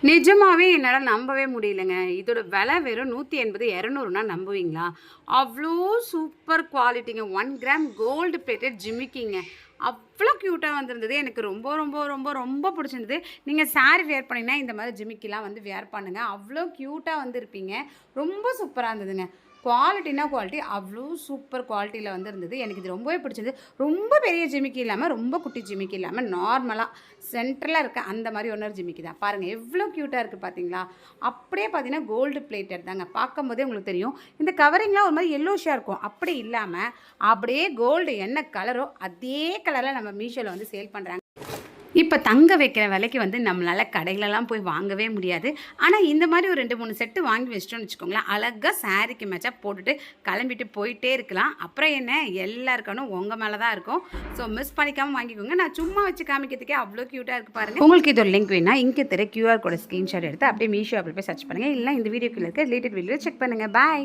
நிஜமாவே என்னால் நம்பவே முடியலங்க. இதோட விலை வெறும் 180, 200னா நம்புவீங்களா? அவ்வளோ சூப்பர் குவாலிட்டிங்க. 1 கிராம் கோல்டு பிளேட்டட் ஜிமிக்கிங்க. அவ்வளோ க்யூட்டாக வந்திருந்தது. எனக்கு ரொம்ப ரொம்ப ரொம்ப ரொம்ப பிடிச்சிருந்தது. நீங்கள் சாரீ வேர் பண்ணிங்கன்னா இந்த மாதிரி ஜிமிக்கிலாம் வந்து வேர் பண்ணுங்கள். அவ்வளோ க்யூட்டாக வந்திருப்பீங்க. ரொம்ப சூப்பராக இருந்ததுங்க. குவாலிட்டினா குவாலிட்டி அவ்வளோ சூப்பர் குவாலிட்டியில் வந்து இருந்தது. எனக்கு இது ரொம்பவே பிடிச்சிருந்தது. ரொம்ப பெரிய ஜிமிக்கி இல்லாமல், ரொம்ப குட்டி ஜிமிக்கி இல்லாமல், நார்மலாக சென்ட்ரலாக இருக்க அந்த மாதிரி ஒன்னொரு ஜிமிக்கி தான். பாருங்கள் எவ்வளோ க்யூட்டாக இருக்குது பார்த்தீங்களா? அப்படியே பார்த்தீங்கன்னா கோல்டு பிளேட்டட் தாங்க. பார்க்கும்போதே உங்களுக்கு தெரியும். இந்த கவரிங்லாம் ஒரு மாதிரி எல்லோஷாக இருக்கும். அப்படி இல்லாமல் அப்படியே கோல்டு என்ன கலரோ அதே கலரில் நம்ம மீஷோவில் வந்து சேல் பண்ணுறாங்க. இப்போ தங்க வைக்கிற விலைக்கு வந்து நம்மளால் கடையிலலாம் போய் வாங்கவே முடியாது. ஆனால் இந்த மாதிரி ஒரு 2, 3 செட்டு வாங்கி வச்சிட்டோம்னு வச்சுக்கோங்களேன், அழகாக சாரீக்கு மேட்சாக போட்டுட்டு கிளம்பிட்டு போயிட்டே இருக்கலாம். அப்புறம் என்ன, எல்லாருக்கானும் உங்கள் மேலே தான் இருக்கும். ஸோ மிஸ் பண்ணிக்காமல் வாங்கிக்கோங்க. நான் சும்மா வச்சு காமிக்கிறதுக்கே அவ்வளோ க்யூட்டாக இருக்குது பாருங்கள். உங்களுக்கு இது ஒரு லிங்க் வேணா இங்கே தெரிய QR கோட ஸ்க்ரீன்ஷாட் எடுத்து அப்படியே மீஷோ ஆப்பில் போய் சர்ச் பண்ணுங்கள். இல்லை இந்த வீடியோக்குள்ள இருக்க ரிலேட்டட் வீடியோ செக் பண்ணுங்கள். பாய்.